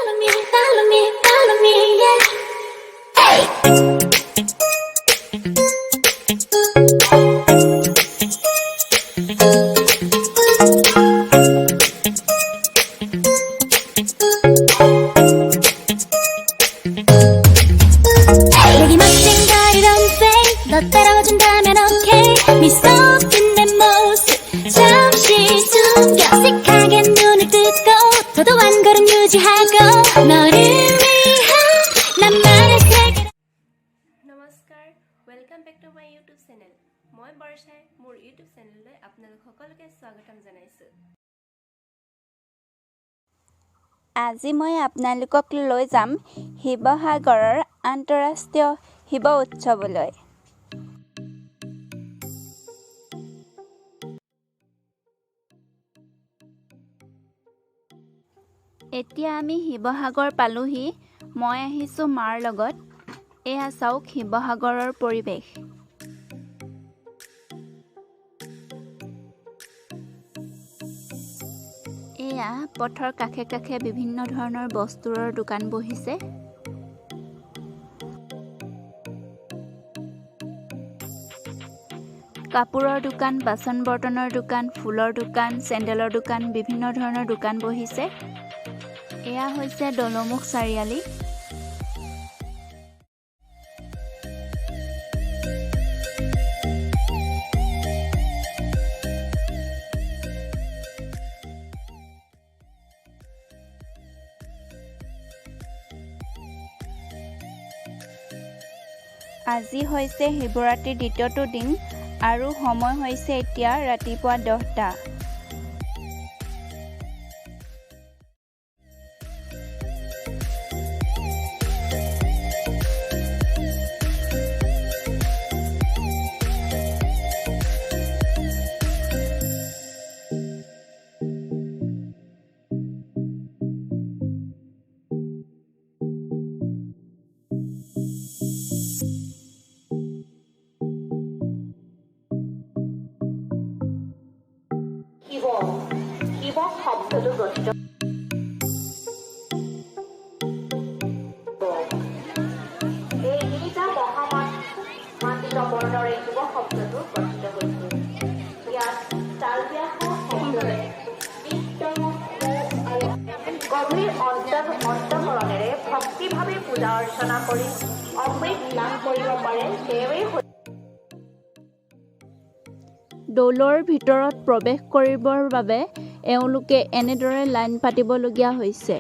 follow me, yeah. 여기 멋진 거리 don't fake 너 따라와준다면 okay 미소 짓는 모습 잠시 숨겨 어색하게 눈을 뜨고 도도한 걸음 유지하고 너를 위한 나만의 세계 নমস্কাৰ welcome back to my YouTube channel মই বৰ্ষাই মোৰ ইউটিউব চেনেললৈ আপোনালোক সকলোকে স্বাগতম জনাইছোঁ আজি মই আপোনালোকক লৈ যাম শিৱসাগৰৰ আন্তঃৰাষ্ট্ৰীয় শিৱ উৎসৱলৈ। এতিয়া আমি শিৱসাগৰ পালোহি। মই আহিছোঁ মাৰ লগত। এয়া চাওক শিৱসাগৰৰ পৰিৱেশ। এয়া পথৰ কাষে কাষে বিভিন্ন ধৰণৰ বস্তুৰৰ দোকান বহিছে। কাপোৰৰ দোকান, বাচন বৰ্তনৰ দোকান, ফুলৰ দোকান, চেণ্ডেলৰ দোকান, বিভিন্ন ধৰণৰ দোকান বহিছে। এয়া হৈছে দলমুখ চাৰিআলি। আজি হৈছে শিৱৰাত্ৰিৰ দ্বিতীয়টো দিন আৰু সময় হৈছে এতিয়া ৰাতিপুৱা 10টা। শিৱ শব্দটো গঠিত এই তিনিটা মহামান্বিত বৰ্ণৰে শিৱ শব্দটো গঠিত হৈছিল। ইয়াত তালব্যাস শব্দৰে গভীৰ অন্তঃকৰণেৰে ভক্তিভাৱে পূজা অৰ্চনা কৰি অমৃত লাভ কৰিব পাৰে তেওঁৱেই দৌলৰ ভিতৰত প্ৰৱেশ কৰিবৰ বাবে এওঁলোকে এনেদৰে লাইন পাতিবলগীয়া হৈছে।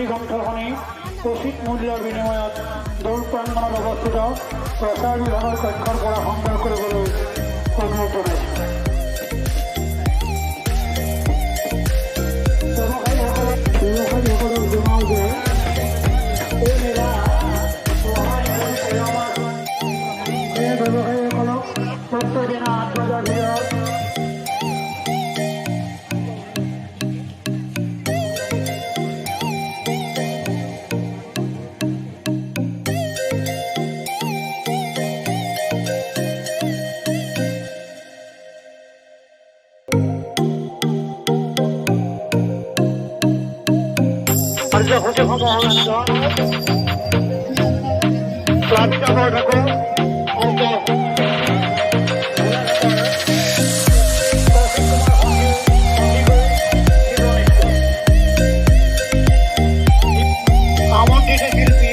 গ্ৰন্থখনি উচিত মূল্যৰ বিনিময়ত দৌৰ প্ৰাংগণত অৱস্থিত প্ৰচাৰ বিভাগৰ কক্ষৰ পৰা সংগ্ৰহ কৰিবলৈ অনুৰোধ জনাইছোঁ। ব্যৱসায়ীসকলক জনাওঁ যে এই মেলা ব্যৱসায়ীসকলক প্ৰত্যেক দিনা 8 বজাৰ ভিতৰত আমন্ত্ৰিত শিল্পী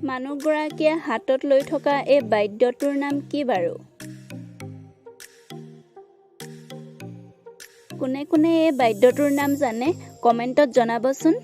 মানুহগৰাকীয়ে হাতত লৈ থকা এই বাদ্যটোৰ নাম কি বাৰু? কোনে কোনে এই বাদ্যটোৰ নাম জানে কমেণ্টত জনাবচোন।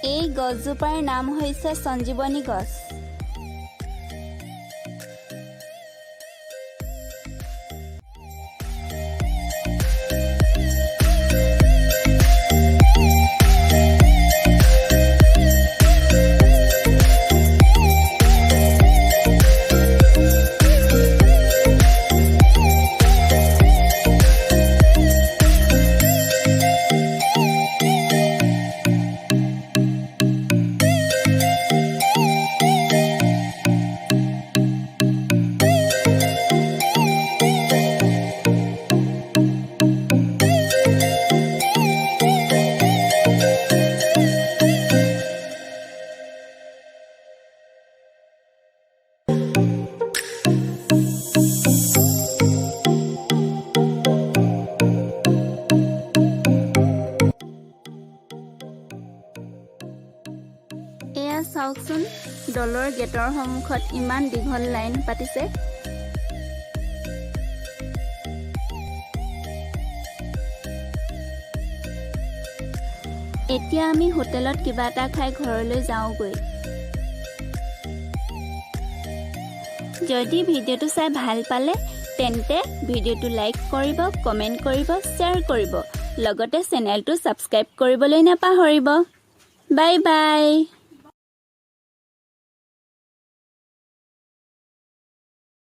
এই গছজোপাৰ নাম হৈছে সঞ্জীৱনী গছ। এয়া চাওকচোন, দলৰ গেটৰ সন্মুখত ইমান দীঘল লাইন পাতিছে। এতিয়া আমি হোটেলত কিবা এটা খাই ঘৰলৈ যাওঁগৈ। যদি ভিডিঅ'টো চাই ভাল পালে তেন্তে ভিডিঅ'টো লাইক কৰিব, কমেণ্ট কৰিব, শ্বেয়াৰ কৰিব, লগতে চেনেলটো ছাবস্ক্ৰাইব কৰিবলৈ নাপাহৰিব। Bye bye.